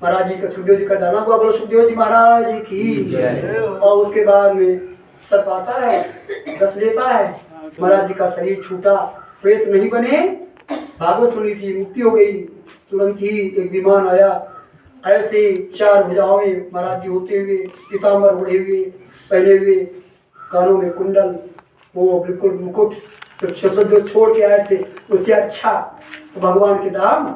महाराज जी का, सुखदेव जी का जाना हुआ, बोलो सुखदेव जी महाराज की। और उसके बाद में सब आता है, दस लेता है, महाराज जी का शरीर छूटा, प्रेत नहीं बने, भागवत सुनी थी, मुक्ति हो गई। तुरंत ही एक विमान आया, ऐसे चार भुजाओं में महाराज जी होते हुए, पीताम्बर ओढ़े हुए, पहने हुए, कानों में कुंडल, वो बिल्कुल मुकुट जो छोड़ के आए थे उससे अच्छा। तो भगवान के धाम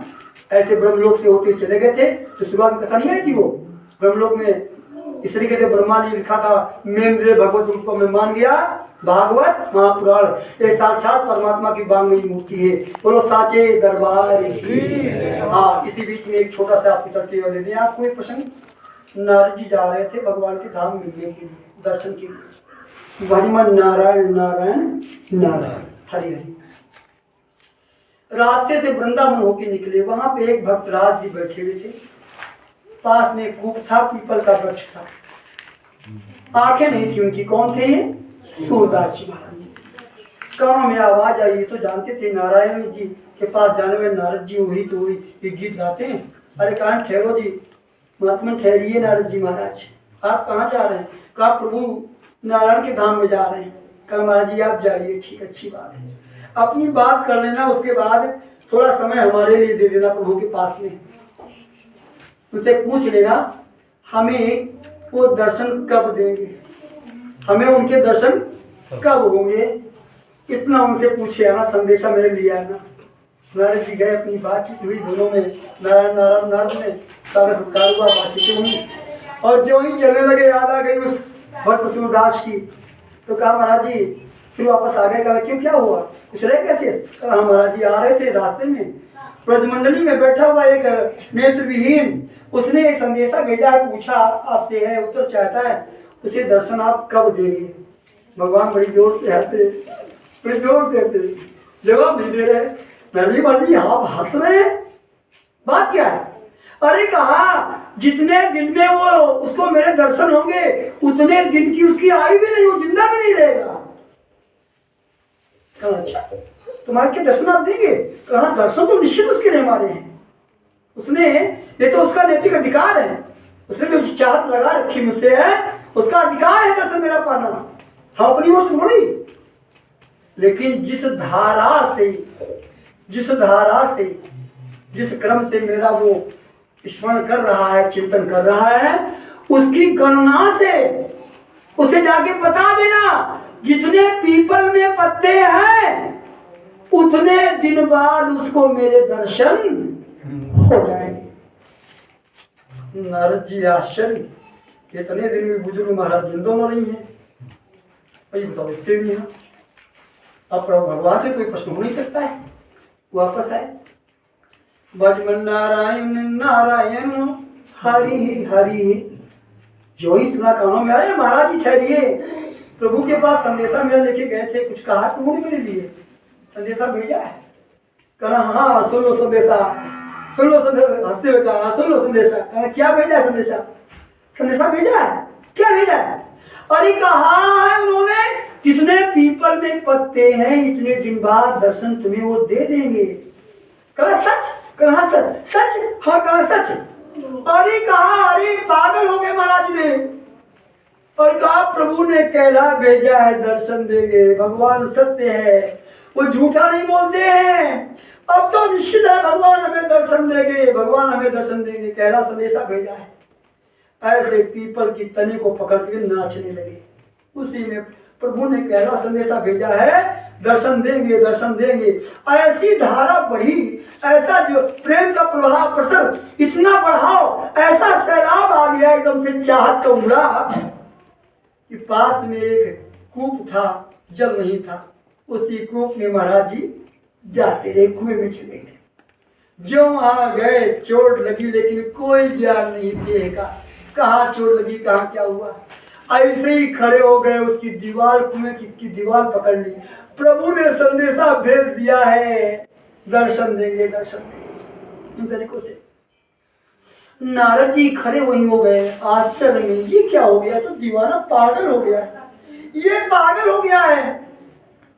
ऐसे ब्रह्मलोक से होते चले गए थे। तो शुरुआत में कथा नहीं आई थी, वो ब्रह्मलोक में इस तरीके से ब्रह्मा ने लिखा था, मेरे भगवत रूप को मैं मान गया, भागवत महापुराण, ये साक्षात परमात्मा की बांग्मयी मूर्ति है। बोलो साचे दरबार की। हाँ, इसी बीच में एक छोटा सा आपकी तथ्य दे दें आपको एक प्रसंग। नारद जी जा रहे थे भगवान के धाम मिलने के लिए, दर्शन के लिए। हरिमन नारायण नारायण नारायण हरि हरि। रास्ते से वृंदावन होके निकले, वहां पे एक भक्तराज जी बैठे हुए थे, पास में कूप था, पीपल का वृक्ष था, आंखें नहीं थी उनकी। कौन थे ये? सूरदास जी महाराज। कानों में आवाज आई, तो जानते थे नारायण जी के पास जाने में, नारद जी वही तो वही ये गीत गाते हैं। अरे कहाँ ठहरो जी, महात्मा ठहरिए नारद जी महाराज, आप कहाँ जा रहे हैं? कहा प्रभु नारायण के धाम में जा रहे हैं। कहा महाराज जी आप जाइए, ठीक, अच्छी बात है, अपनी बात कर लेना, उसके बाद थोड़ा समय हमारे लिए दे देना प्रभु के पास में, उनसे पूछ लेना हमें वो दर्शन कब देंगे, हमें उनके दर्शन कब होंगे, इतना उनसे पूछे आना, संदेशा मेरे लिए आना। नारद जी गए, अपनी बातचीत हुई दोनों में, नारायण नारायण नारद में सारा सत्कार हुआ, बातचीत हुई, और जो ही चलने लगे याद आ गई उस भक्त सूरदास की। तो कहा महाराज जी, फिर वापस आ गए। कहा क्यों, क्या हुआ, कुछ रहे कैसे? कहा महाराज जी आ रहे थे, रास्ते में ब्रजमंडली में बैठा हुआ एक नेत्र विहीन, उसने एक संदेशा भेजा है, पूछा आपसे है, उत्तर चाहता है, उसे दर्शन आप कब देंगे? भगवान बड़ी जोर से हंसे, बड़ी जोर से हंसे, जवाब नहीं दे रहे। मर्जी आप हंस रहे हैं, बात क्या है? अरे कहा जितने दिन में वो उसको मेरे दर्शन होंगे, उतने दिन की उसकी आयु भी नहीं, वो जिंदा भी नहीं रहेगा। कहा अच्छा, तुम्हारे के दर्शन आप देंगे? कहा दर्शन तो निश्चित उसके लिए हमारे हैं, उसने, ये तो उसका नैतिक अधिकार है, उसने जो चाहत लगा रखी मुझसे है, उसका अधिकार है दर्शन मेरा पाना, हम अपनी ओर से थोड़ी। लेकिन जिस धारा से, जिस क्रम से मेरा वो स्मरण कर रहा है, चिंतन कर रहा है, उसकी गणना से उसे जाके बता देना, जितने पीपल में पत्ते हैं उतने दिन बाद उसको मेरे दर्शन हो जाएंगे। नारद जी आश्चर्य, इतने दिन में बुजुर्ग महाराज जिंदो नहीं है, भाई बताओ इतने भी है, अब भगवान से कोई प्रश्न हो नहीं सकता है। वापस आए, भजमन नारायण नारायण हरि हरि, जो ही सुना कानों में, अरे महाराज जी ठहरिए, प्रभु के पास संदेशा मेरा लेके गए थे, कुछ कहा प्रभु ने मेरे लिए, संदेशा भेजा है। कहा हाँ सुन लो संदेशा, सुन लो संदेशा, हंसते हुए कहा सुन लो संदेशा। कहा क्या भेजा है? संदेशा, संदेशा भेजा है, क्या भेजा है? अरे कहा है उन्होंने, कितने पीपल में पत्ते हैं, इतने दिन बाद दर्शन तुम्हें वो दे देंगे। कहा सच? कहा सच? सच? हाँ कहा सच। अरे कहा अरे पागल हो गए महाराज ने, और कहा प्रभु ने कहला भेजा है, दर्शन देंगे, भगवान सत्य है, वो झूठा नहीं बोलते हैं, अब तो निश्चित है भगवान हमें दर्शन देंगे, भगवान हमें दर्शन देंगे, कहला संदेशा भेजा है। ऐसे पीपल की तने को पकड़ के नाचने लगे, उसी में प्रभु ने कहला संदेशा भेजा है, दर्शन देंगे, दर्शन देंगे। ऐसी धारा बढ़ी, ऐसा जो प्रेम का प्रवाह प्रसर इतना बढ़ाओ, ऐसा सैलाब आ गया एकदम से चाहत का उमड़ा कि पास में एक कूप था, जल नहीं था, उसी कूप में महाराज जी जाते रहे, कुएं में चले गए। जो आ गए चोट लगी, लेकिन कोई ज्ञान नहीं थे का, कहाँ चोट लगी, कहाँ क्या हुआ, ऐसे ही खड़े हो गए, उसकी दीवार, कुएं की दीवार पकड़ ली। प्रभु ने संदेशा भेज दिया है, दर्शन देंगे, दर्शन देंगे। इन तरीकों से नारद जी खड़े वहीं हो गए आश्चर्य में, ये क्या हो गया? तो दीवाना पागल हो गया, ये पागल हो गया है,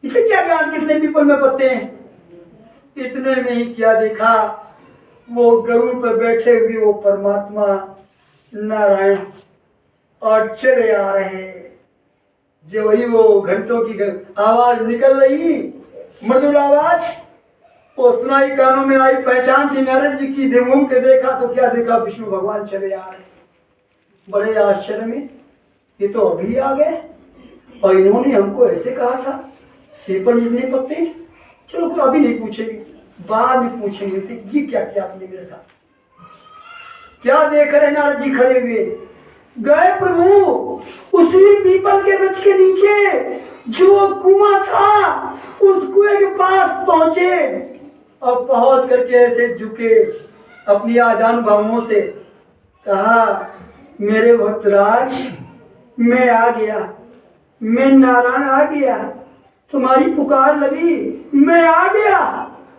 इसे क्या ज्ञान कितने पीपल में पत्ते हैं। इतने में ही क्या देखा, वो गरुड़ पर बैठे हुए वो परमात्मा नारायण और चले आ रहे हैं। जो वही वो घंटों की आवाज निकल रही, मधुर आवाज वो सुनाई, कानों में आई, पहचान थी नारद जी की। घूम के देखा तो क्या देखा, विष्णु भगवान चले आ रहे। बड़े आश्चर्य में, ये तो अभी आ गए और इन्होंने हमको ऐसे कहा था पीपल जितने पत्ते। चलो कोई अभी नहीं पूछेंगे, बाद में पूछेंगे उसे ये क्या किया आपने मेरे साथ, क्या देख रहे नारद जी खड़े हुए। गए प्रभु उसी पीपल के वृक्ष के नीचे जो कुआं था उस कुएं के पास पहुंचे और पहुंच करके ऐसे झुके, अपनी आजानुभवों से कहा, मेरे भक्तराज मैं आ गया, मैं नारायण आ गया, तुम्हारी पुकार लगी, मैं आ गया।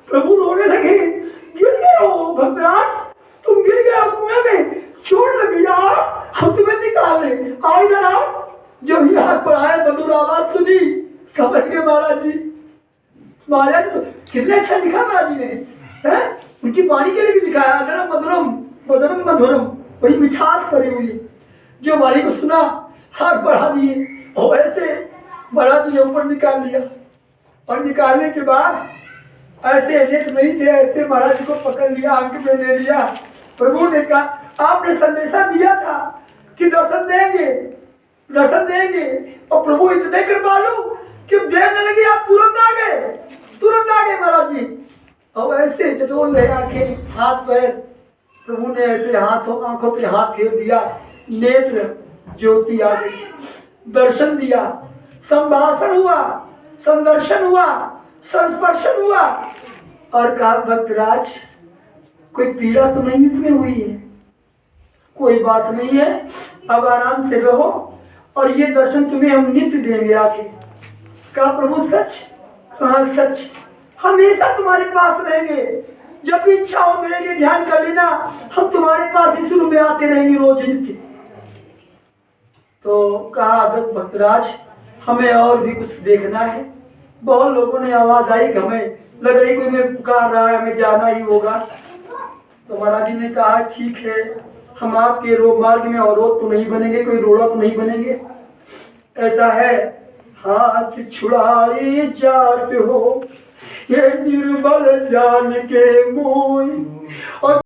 प्रभु रोने लगे, गिर गए हो भक्तराज, तुम गिर गए हो कुएं में, चोट लग गई, हम तुम्हें निकाल ले, आओ इधर आओ। जब यहाँ पर आए, मधुर आवाज सुनी, समझ गए महाराज जी। महाराज कितने अच्छा लिखा महाराज जी ने, है उनकी वाणी के लिए भी लिखा है, अदरम मधुरम मधुरम मधुरम, बड़ी मिठास भरी हुई। जो वाणी को सुना हाथ बढ़ा दिए और ऐसे महाराज जी ऊपर निकाल लिया। और निकालने के बाद ऐसे नेत्र नहीं थे, ऐसे महाराज जी को पकड़ लिया, आंख में ले लिया। प्रभु ने कहा, आपने संदेशा दिया था कि दर्शन देंगे, दर्शन देंगे, और प्रभु इतने कृपालु कि देर न लगी, आप तुरंत आ गए, तुरंत आ गए महाराज जी। और ऐसे चटोल रहे आंखें, हाथ पैर, प्रभु ने ऐसे हाथों आंखों पे हाथ फेर दिया, नेत्र ज्योति आ गई, दर्शन दिया, संभाषण हुआ, संदर्शन हुआ, संस्पर्शन हुआ और कहा, भक्तराज कोई पीड़ा तो नहीं तुम्हें हुई है, कोई बात नहीं है, अब आराम से रहो और ये दर्शन तुम्हें हम नित्य देंगे आके। कहा, प्रभु सच? कहा, सच, हमेशा तुम्हारे पास रहेंगे, जब भी इच्छा हो मेरे लिए ध्यान कर लेना, हम तुम्हारे पास इस रूम में आते रहेंगे रोज नित्य। तो कहा, भक्तराज हमें और भी कुछ देखना है। बहुत लोगों ने आवाज आई कि हमें लग रही कोई हमें पुकार रहा है, हमें जाना ही होगा। तो महाराज जी ने कहा, ठीक है, हम आपके रोग मार्ग में अवरोध तो नहीं बनेंगे, कोई रोड़ा तो नहीं बनेंगे। ऐसा है, हाथ छुड़ाए जात हो ये निर्बल जान के मोई। और